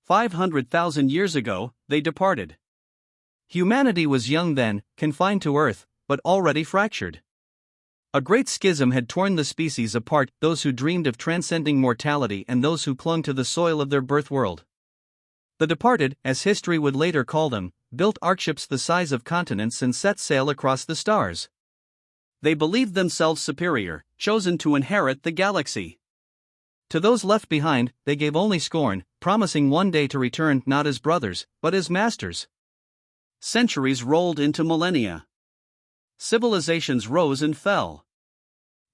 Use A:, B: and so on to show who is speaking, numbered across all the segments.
A: 500,000 years ago, they departed. Humanity was young then, confined to Earth, but already fractured. A great schism had torn the species apart, those who dreamed of transcending mortality and those who clung to the soil of their birth world. The departed, as history would later call them, built arcships the size of continents and set sail across the stars. They believed themselves superior, chosen to inherit the galaxy. To those left behind, they gave only scorn, promising one day to return not as brothers, but as masters. Centuries rolled into millennia. Civilizations rose and fell.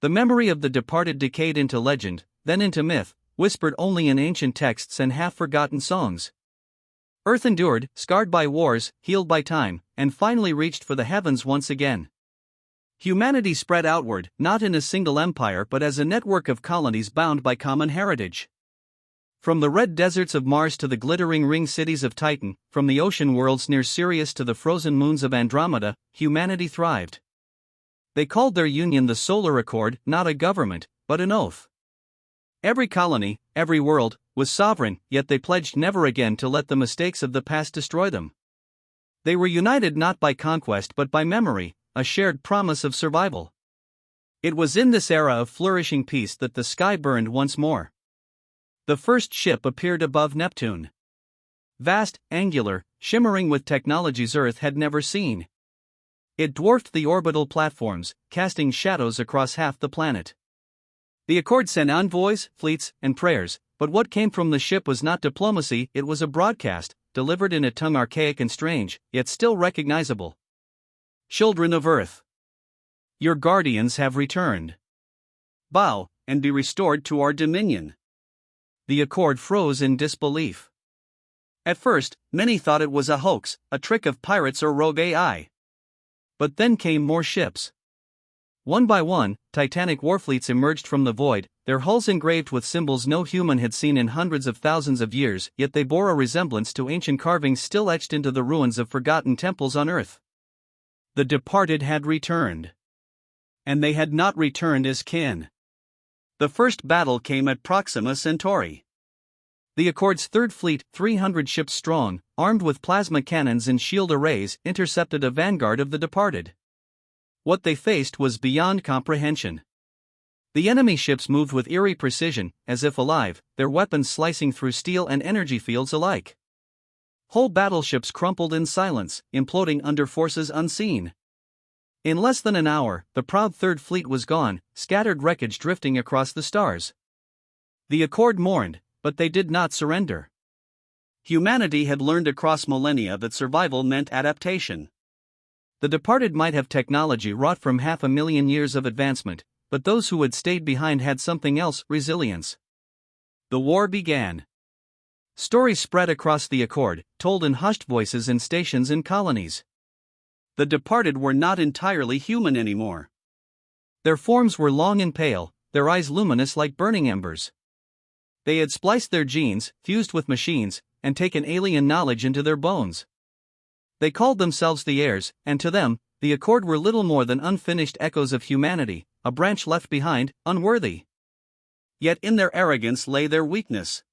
A: The memory of the departed decayed into legend, then into myth, whispered only in ancient texts and half-forgotten songs. Earth endured, scarred by wars, healed by time, and finally reached for the heavens once again. Humanity spread outward, not in a single empire but as a network of colonies bound by common heritage. From the red deserts of Mars to the glittering ring cities of Titan, from the ocean worlds near Sirius to the frozen moons of Andromeda, humanity thrived. They called their union the Solar Accord, not a government, but an oath. Every colony, every world, was sovereign, yet they pledged never again to let the mistakes of the past destroy them. They were united not by conquest but by memory, a shared promise of survival. It was in this era of flourishing peace that the sky burned once more. The first ship appeared above Neptune. Vast, angular, shimmering with technologies Earth had never seen. It dwarfed the orbital platforms, casting shadows across half the planet. The Accord sent envoys, fleets, and prayers, but what came from the ship was not diplomacy, it was a broadcast, delivered in a tongue archaic and strange, yet still recognizable. Children of Earth, your guardians have returned. Bow, and be restored to our dominion. The Accord froze in disbelief. At first, many thought it was a hoax, a trick of pirates or rogue AI. But then came more ships. One by one, titanic warfleets emerged from the void, their hulls engraved with symbols no human had seen in hundreds of thousands of years, yet they bore a resemblance to ancient carvings still etched into the ruins of forgotten temples on Earth. The departed had returned. And they had not returned as kin. The first battle came at Proxima Centauri. The Accord's third fleet, 300 ships strong, armed with plasma cannons and shield arrays, intercepted a vanguard of the departed. What they faced was beyond comprehension. The enemy ships moved with eerie precision, as if alive, their weapons slicing through steel and energy fields alike. Whole battleships crumpled in silence, imploding under forces unseen. In less than an hour, the proud Third Fleet was gone, scattered wreckage drifting across the stars. The Accord mourned, but they did not surrender. Humanity had learned across millennia that survival meant adaptation. The departed might have technology wrought from 500,000 years of advancement, but those who had stayed behind had something else, resilience. The war began. Stories spread across the Accord, told in hushed voices in stations and colonies. The departed were not entirely human anymore. Their forms were long and pale, their eyes luminous like burning embers. They had spliced their genes, fused with machines, and taken alien knowledge into their bones. They called themselves the heirs, and to them, the Accord were little more than unfinished echoes of humanity, a branch left behind, unworthy. Yet in their arrogance lay their weakness.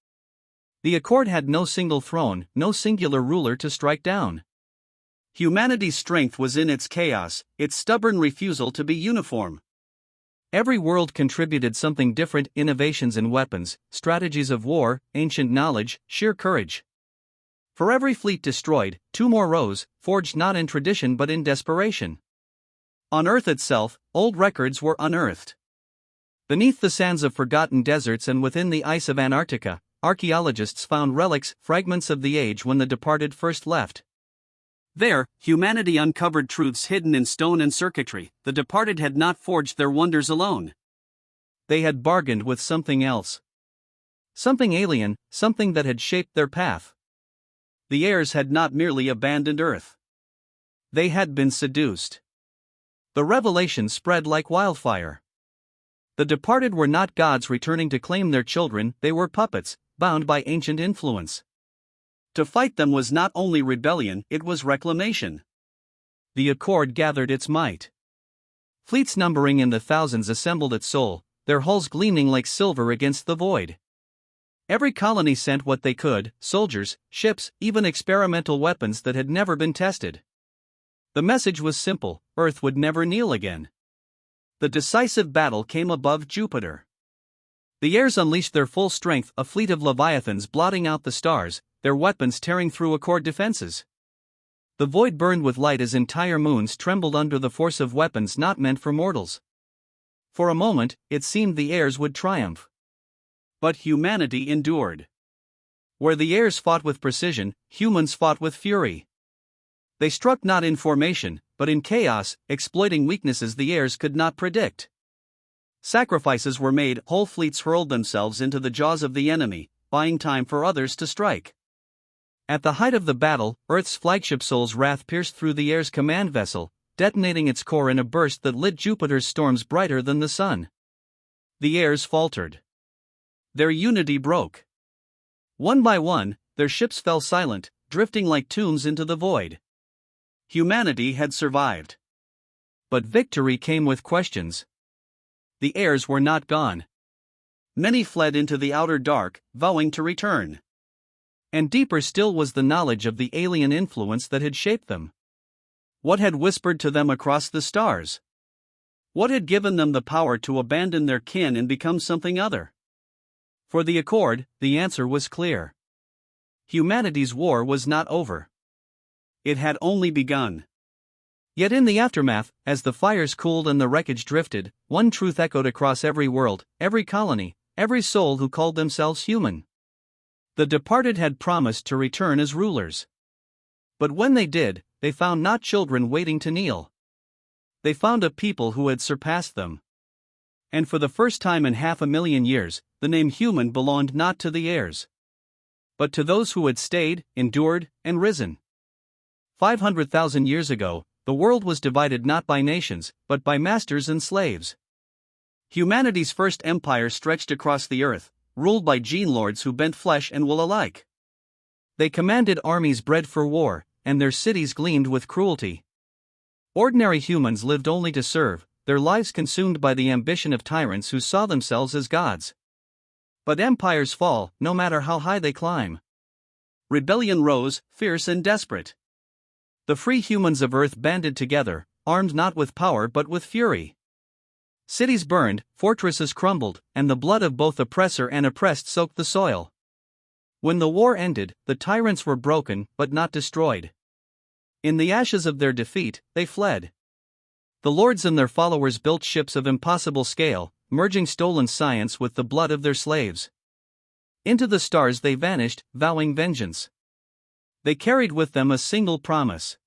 A: The Accord had no single throne, no singular ruler to strike down. Humanity's strength was in its chaos, its stubborn refusal to be uniform. Every world contributed something different: innovations in weapons, strategies of war, ancient knowledge, sheer courage. For every fleet destroyed, two more rose, forged not in tradition but in desperation. On Earth itself, old records were unearthed. Beneath the sands of forgotten deserts and within the ice of Antarctica, archaeologists found relics, fragments of the age when the departed first left. There, humanity uncovered truths hidden in stone and circuitry. The departed had not forged their wonders alone. They had bargained with something else. Something alien, something that had shaped their path. The heirs had not merely abandoned Earth. They had been seduced. The revelation spread like wildfire. The departed were not gods returning to claim their children, they were puppets, bound by ancient influence. To fight them was not only rebellion, it was reclamation. The Accord gathered its might. Fleets numbering in the thousands assembled at Seoul, their hulls gleaming like silver against the void. Every colony sent what they could: soldiers, ships, even experimental weapons that had never been tested. The message was simple: Earth would never kneel again. The decisive battle came above Jupiter. The heirs unleashed their full strength, a fleet of leviathans blotting out the stars, their weapons tearing through Accord defenses. The void burned with light as entire moons trembled under the force of weapons not meant for mortals. For a moment, it seemed the heirs would triumph. But humanity endured. Where the heirs fought with precision, humans fought with fury. They struck not in formation, but in chaos, exploiting weaknesses the heirs could not predict. Sacrifices were made, whole fleets hurled themselves into the jaws of the enemy, buying time for others to strike. At the height of the battle, Earth's flagship Sol's wrath pierced through the heirs' command vessel, detonating its core in a burst that lit Jupiter's storms brighter than the sun. The heirs faltered. Their unity broke. One by one, their ships fell silent, drifting like tombs into the void. Humanity had survived. But victory came with questions. The heirs were not gone. Many fled into the outer dark, vowing to return. And deeper still was the knowledge of the alien influence that had shaped them. What had whispered to them across the stars? What had given them the power to abandon their kin and become something other? For the Accord, the answer was clear. Humanity's war was not over. It had only begun. Yet in the aftermath, as the fires cooled and the wreckage drifted, one truth echoed across every world, every colony, every soul who called themselves human. The departed had promised to return as rulers. But when they did, they found not children waiting to kneel. They found a people who had surpassed them. And for the first time in 500,000 years, the name human belonged not to the heirs, but to those who had stayed, endured, and risen. 500,000 years ago, the world was divided not by nations, but by masters and slaves. Humanity's first empire stretched across the earth, ruled by gene lords who bent flesh and wool alike. They commanded armies bred for war, and their cities gleamed with cruelty. Ordinary humans lived only to serve, their lives consumed by the ambition of tyrants who saw themselves as gods. But empires fall, no matter how high they climb. Rebellion rose, fierce and desperate. The free humans of Earth banded together, armed not with power but with fury. Cities burned, fortresses crumbled, and the blood of both oppressor and oppressed soaked the soil. When the war ended, the tyrants were broken but not destroyed. In the ashes of their defeat, they fled. The lords and their followers built ships of impossible scale, merging stolen science with the blood of their slaves. Into the stars they vanished, vowing vengeance. They carried with them a single promise.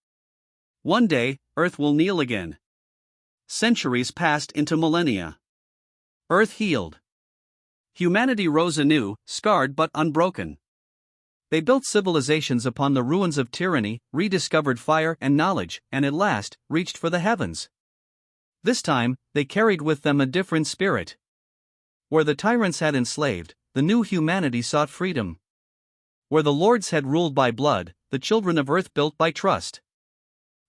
A: One day, Earth will kneel again. Centuries passed into millennia. Earth healed. Humanity rose anew, scarred but unbroken. They built civilizations upon the ruins of tyranny, rediscovered fire and knowledge, and at last, reached for the heavens. This time, they carried with them a different spirit. Where the tyrants had enslaved, the new humanity sought freedom. Where the lords had ruled by blood, the children of Earth built by trust.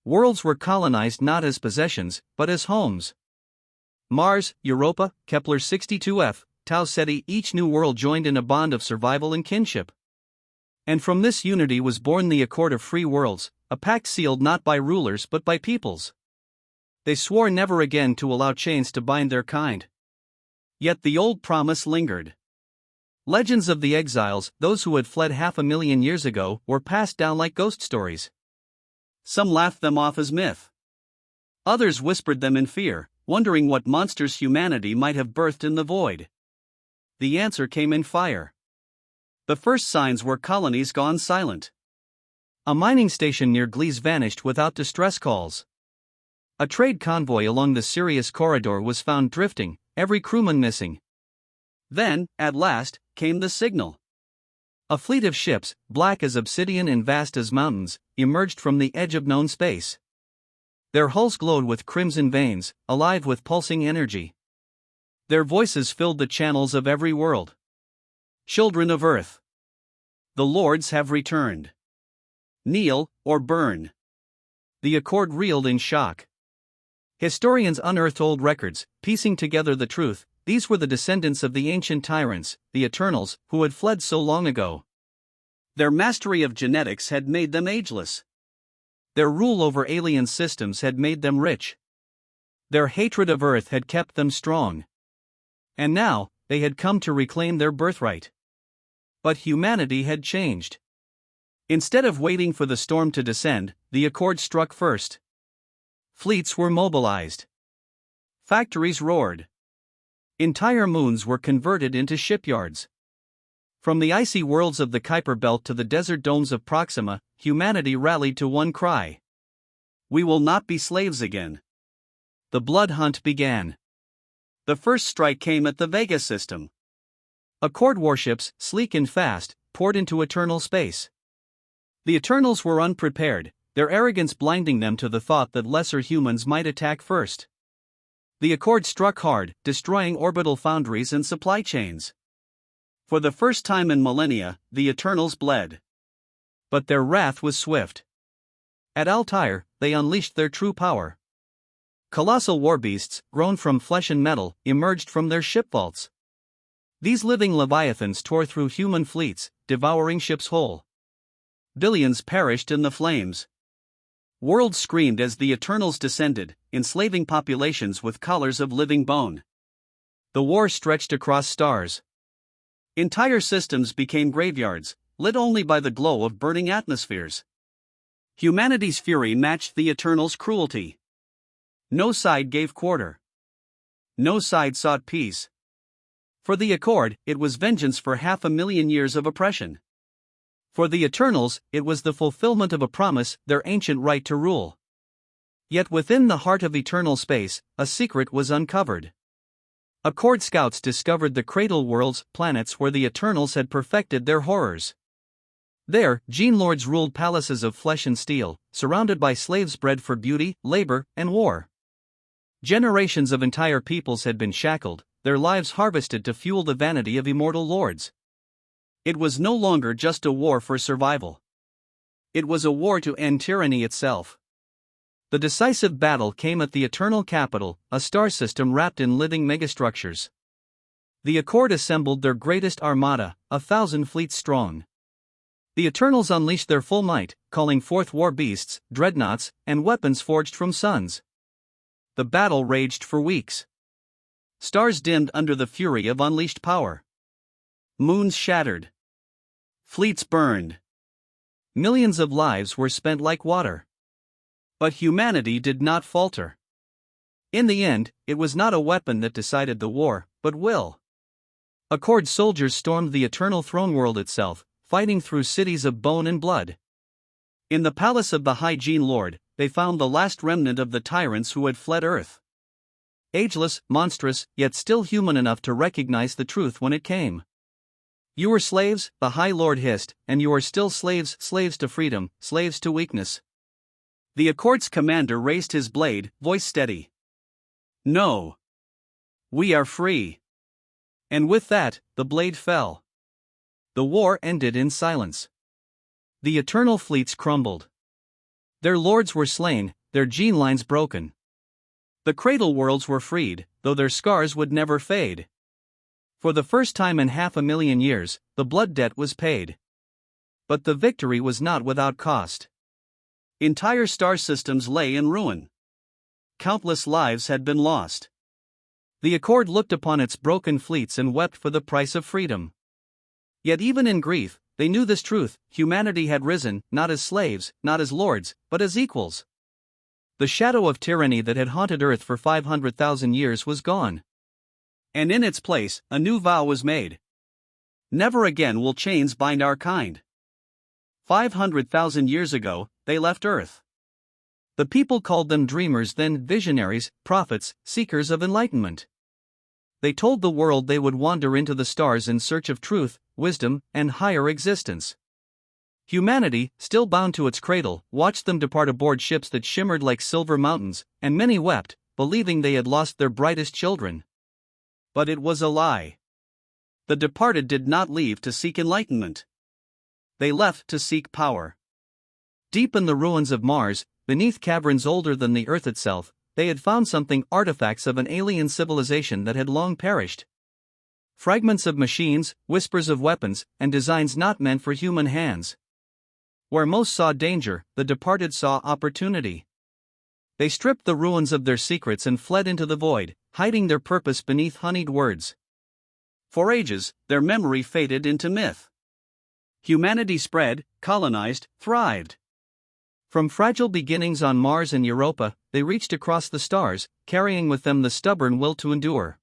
A: Worlds were colonized not as possessions, but as homes. Mars, Europa, Kepler 62f, Tau Ceti, each new world joined in a bond of survival and kinship. And from this unity was born the Accord of Free Worlds, a pact sealed not by rulers but by peoples. They swore never again to allow chains to bind their kind. Yet the old promise lingered. Legends of the exiles, those who had fled 500,000 years ago, were passed down like ghost stories. Some laughed them off as myth. Others whispered them in fear, wondering what monsters humanity might have birthed in the void. The answer came in fire. The first signs were colonies gone silent. A mining station near Gliese vanished without distress calls. A trade convoy along the Sirius corridor was found drifting, every crewman missing. Then, at last, came the signal. A fleet of ships, black as obsidian and vast as mountains, emerged from the edge of known space. Their hulls glowed with crimson veins, alive with pulsing energy. Their voices filled the channels of every world. Children of Earth, the lords have returned. Kneel or burn. The Accord reeled in shock. Historians unearthed old records, piecing together the truth. These were the descendants of the ancient tyrants, the Eternals, who had fled so long ago. Their mastery of genetics had made them ageless. Their rule over alien systems had made them rich. Their hatred of Earth had kept them strong. And now, they had come to reclaim their birthright. But humanity had changed. Instead of waiting for the storm to descend, the accord struck first. Fleets were mobilized. Factories roared. Entire moons were converted into shipyards. From the icy worlds of the Kuiper Belt to the desert domes of Proxima, humanity rallied to one cry. We will not be slaves again. The blood hunt began. The first strike came at the Vega system. Accord warships, sleek and fast, poured into eternal space. The Eternals were unprepared, their arrogance blinding them to the thought that lesser humans might attack first. The Accord struck hard, destroying orbital foundries and supply chains. For the first time in millennia, the Eternals bled. But their wrath was swift. At Altair, they unleashed their true power. Colossal war beasts, grown from flesh and metal, emerged from their ship vaults. These living leviathans tore through human fleets, devouring ships whole. Billions perished in the flames. Worlds screamed as the Eternals descended, enslaving populations with collars of living bone. The war stretched across stars. Entire systems became graveyards, lit only by the glow of burning atmospheres. Humanity's fury matched the Eternals' cruelty. No side gave quarter. No side sought peace. For the Accord, it was vengeance for 500,000 years of oppression. For the Eternals, it was the fulfillment of a promise, their ancient right to rule. Yet within the heart of eternal space, a secret was uncovered. Accord scouts discovered the cradle worlds, planets where the Eternals had perfected their horrors. There, gene lords ruled palaces of flesh and steel, surrounded by slaves bred for beauty, labor, and war. Generations of entire peoples had been shackled, their lives harvested to fuel the vanity of immortal lords. It was no longer just a war for survival. It was a war to end tyranny itself. The decisive battle came at the Eternal Capital, a star system wrapped in living megastructures. The Accord assembled their greatest armada, 1,000 fleets strong. The Eternals unleashed their full might, calling forth war beasts, dreadnoughts, and weapons forged from suns. The battle raged for weeks. Stars dimmed under the fury of unleashed power. Moons shattered. Fleets burned. Millions of lives were spent like water. But humanity did not falter. In the end, it was not a weapon that decided the war, but will. Accord soldiers stormed the eternal throne world itself, fighting through cities of bone and blood. In the palace of the High Gene Lord, they found the last remnant of the tyrants who had fled Earth. Ageless, monstrous, yet still human enough to recognize the truth when it came. You were slaves, the High Lord hissed, and you are still slaves, slaves to freedom, slaves to weakness. The Accord's commander raised his blade, voice steady. No. We are free. And with that, the blade fell. The war ended in silence. The eternal fleets crumbled. Their lords were slain, their gene lines broken. The cradle worlds were freed, though their scars would never fade. For the first time in 500,000 years, the blood debt was paid. But the victory was not without cost. Entire star systems lay in ruin. Countless lives had been lost. The Accord looked upon its broken fleets and wept for the price of freedom. Yet even in grief, they knew this truth: humanity had risen, not as slaves, not as lords, but as equals. The shadow of tyranny that had haunted Earth for 500,000 years was gone. And in its place, a new vow was made. Never again will chains bind our kind. 500,000 years ago, they left Earth. The people called them dreamers, then visionaries, prophets, seekers of enlightenment. They told the world they would wander into the stars in search of truth, wisdom, and higher existence. Humanity, still bound to its cradle, watched them depart aboard ships that shimmered like silver mountains, and many wept, believing they had lost their brightest children. But it was a lie. The departed did not leave to seek enlightenment. They left to seek power. Deep in the ruins of Mars, beneath caverns older than the Earth itself, they had found something, artifacts of an alien civilization that had long perished. Fragments of machines, whispers of weapons, and designs not meant for human hands. Where most saw danger, the departed saw opportunity. They stripped the ruins of their secrets and fled into the void, hiding their purpose beneath honeyed words. For ages, their memory faded into myth. Humanity spread, colonized, thrived. From fragile beginnings on Mars and Europa, they reached across the stars, carrying with them the stubborn will to endure.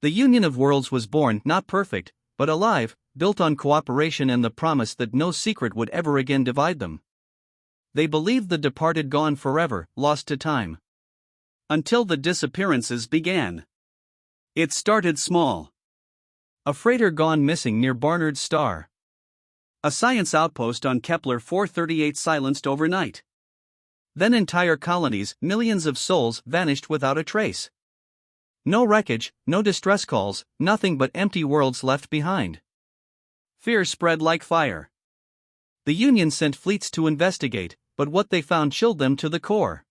A: The Union of Worlds was born, not perfect, but alive, built on cooperation and the promise that no secret would ever again divide them. They believed the departed gone forever, lost to time. Until the disappearances began. It started small. A freighter gone missing near Barnard's star. A science outpost on Kepler 438 silenced overnight. Then entire colonies, millions of souls, vanished without a trace. No wreckage, no distress calls, nothing but empty worlds left behind. Fear spread like fire. The Union sent fleets to investigate, but what they found chilled them to the core.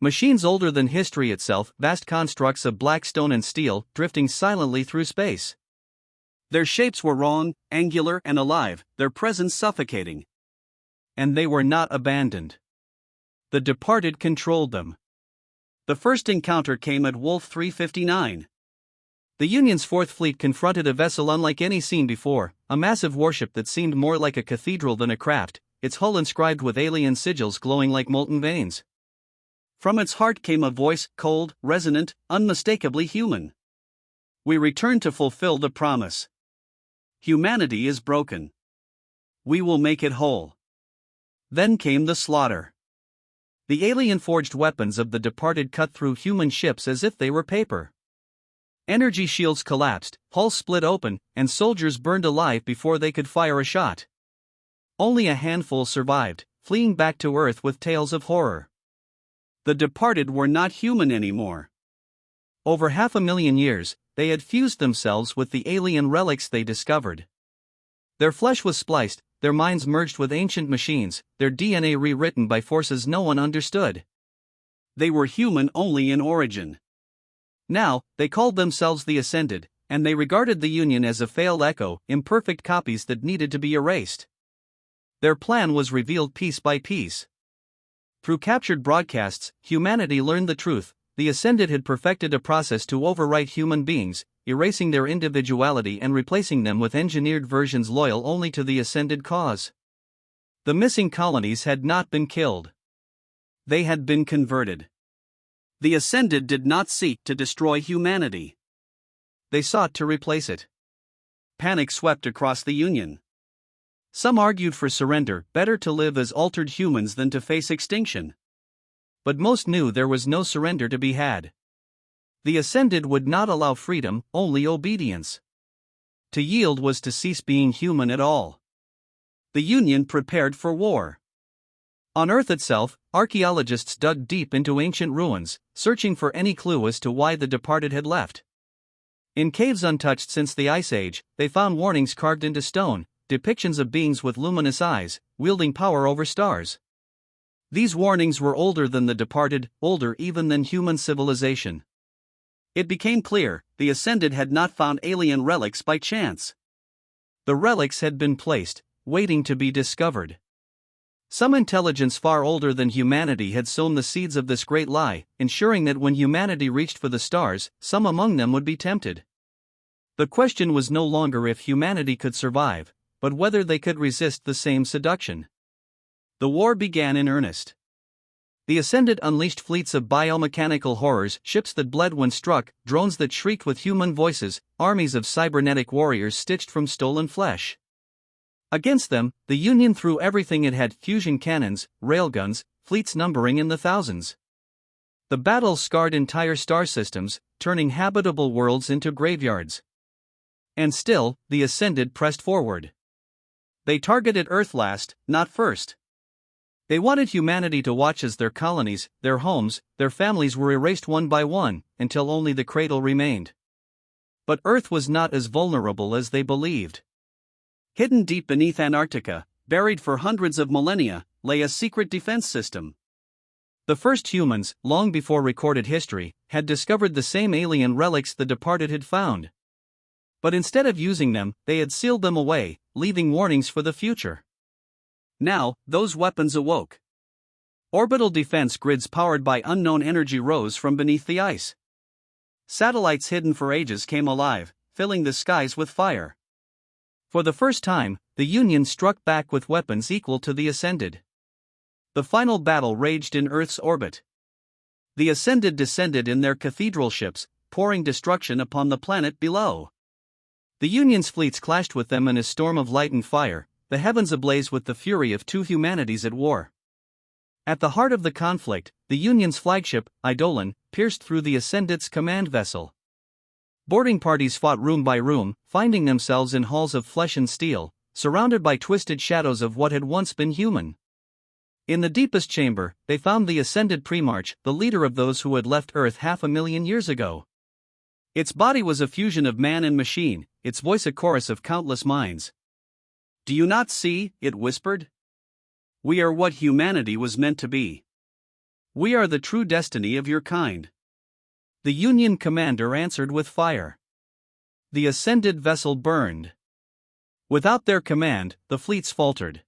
A: Machines older than history itself, vast constructs of black stone and steel, drifting silently through space. Their shapes were wrong, angular and alive, their presence suffocating. And they were not abandoned. The departed controlled them. The first encounter came at Wolf 359. The Union's Fourth Fleet confronted a vessel unlike any seen before, a massive warship that seemed more like a cathedral than a craft, its hull inscribed with alien sigils glowing like molten veins. From its heart came a voice, cold, resonant, unmistakably human. We return to fulfill the promise. Humanity is broken. We will make it whole. Then came the slaughter. The alien-forged weapons of the departed cut through human ships as if they were paper. Energy shields collapsed, hulls split open, and soldiers burned alive before they could fire a shot. Only a handful survived, fleeing back to Earth with tales of horror. The departed were not human anymore. Over 500,000 years, they had fused themselves with the alien relics they discovered. Their flesh was spliced, their minds merged with ancient machines, their DNA rewritten by forces no one understood. They were human only in origin. Now, they called themselves the Ascended, and they regarded the Union as a failed echo, imperfect copies that needed to be erased. Their plan was revealed piece by piece. Through captured broadcasts, humanity learned the truth. The Ascended had perfected a process to overwrite human beings, erasing their individuality and replacing them with engineered versions loyal only to the Ascended cause. The missing colonies had not been killed. They had been converted. The Ascended did not seek to destroy humanity. They sought to replace it. Panic swept across the Union. Some argued for surrender, better to live as altered humans than to face extinction. But most knew there was no surrender to be had. The Ascended would not allow freedom, only obedience. To yield was to cease being human at all. The Union prepared for war. On Earth itself, archaeologists dug deep into ancient ruins, searching for any clue as to why the departed had left. In caves untouched since the Ice Age, they found warnings carved into stone, depictions of beings with luminous eyes, wielding power over stars. These warnings were older than the departed, older even than human civilization. It became clear, the Ascended had not found alien relics by chance. The relics had been placed, waiting to be discovered. Some intelligence far older than humanity had sown the seeds of this great lie, ensuring that when humanity reached for the stars, some among them would be tempted. The question was no longer if humanity could survive, but whether they could resist the same seduction. The war began in earnest. The Ascended unleashed fleets of biomechanical horrors, ships that bled when struck, drones that shrieked with human voices, armies of cybernetic warriors stitched from stolen flesh. Against them, the Union threw everything it had: fusion cannons, railguns, fleets numbering in the thousands. The battle scarred entire star systems, turning habitable worlds into graveyards. And still, the Ascended pressed forward. They targeted Earth last, not first. They wanted humanity to watch as their colonies, their homes, their families were erased one by one, until only the cradle remained. But Earth was not as vulnerable as they believed. Hidden deep beneath Antarctica, buried for hundreds of millennia, lay a secret defense system. The first humans, long before recorded history, had discovered the same alien relics the departed had found. But instead of using them, they had sealed them away, leaving warnings for the future. Now, those weapons awoke. Orbital defense grids powered by unknown energy rose from beneath the ice. Satellites hidden for ages came alive, filling the skies with fire. For the first time, the Union struck back with weapons equal to the Ascended. The final battle raged in Earth's orbit. The Ascended descended in their cathedral ships, pouring destruction upon the planet below. The Union's fleets clashed with them in a storm of light and fire, the heavens ablaze with the fury of two humanities at war. At the heart of the conflict, the Union's flagship, Eidolon, pierced through the Ascended's command vessel. Boarding parties fought room by room, finding themselves in halls of flesh and steel, surrounded by twisted shadows of what had once been human. In the deepest chamber, they found the Ascended Primarch, the leader of those who had left Earth 500,000 years ago. Its body was a fusion of man and machine, its voice a chorus of countless minds. "Do you not see?" it whispered. "We are what humanity was meant to be. We are the true destiny of your kind." The Union commander answered with fire. The Ascended vessel burned. Without their command, the fleets faltered.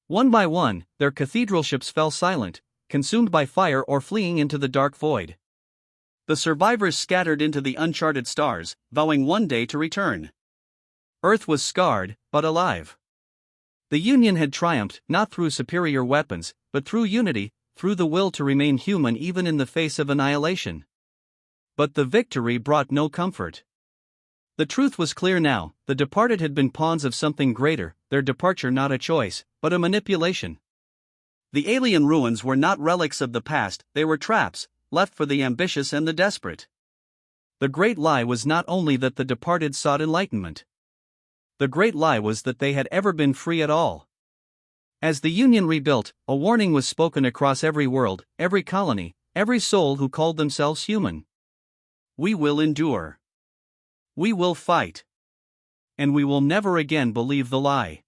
A: One by one, their cathedral ships fell silent, consumed by fire or fleeing into the dark void. The survivors scattered into the uncharted stars, vowing one day to return. Earth was scarred, but alive. The Union had triumphed not through superior weapons, but through unity, through the will to remain human even in the face of annihilation. But the victory brought no comfort. The truth was clear now: the departed had been pawns of something greater, their departure not a choice, but a manipulation. The alien ruins were not relics of the past, they were traps, left for the ambitious and the desperate. The great lie was not only that the departed sought enlightenment. The great lie was that they had ever been free at all. As the Union rebuilt, a warning was spoken across every world, every colony, every soul who called themselves human. We will endure. We will fight. And we will never again believe the lie.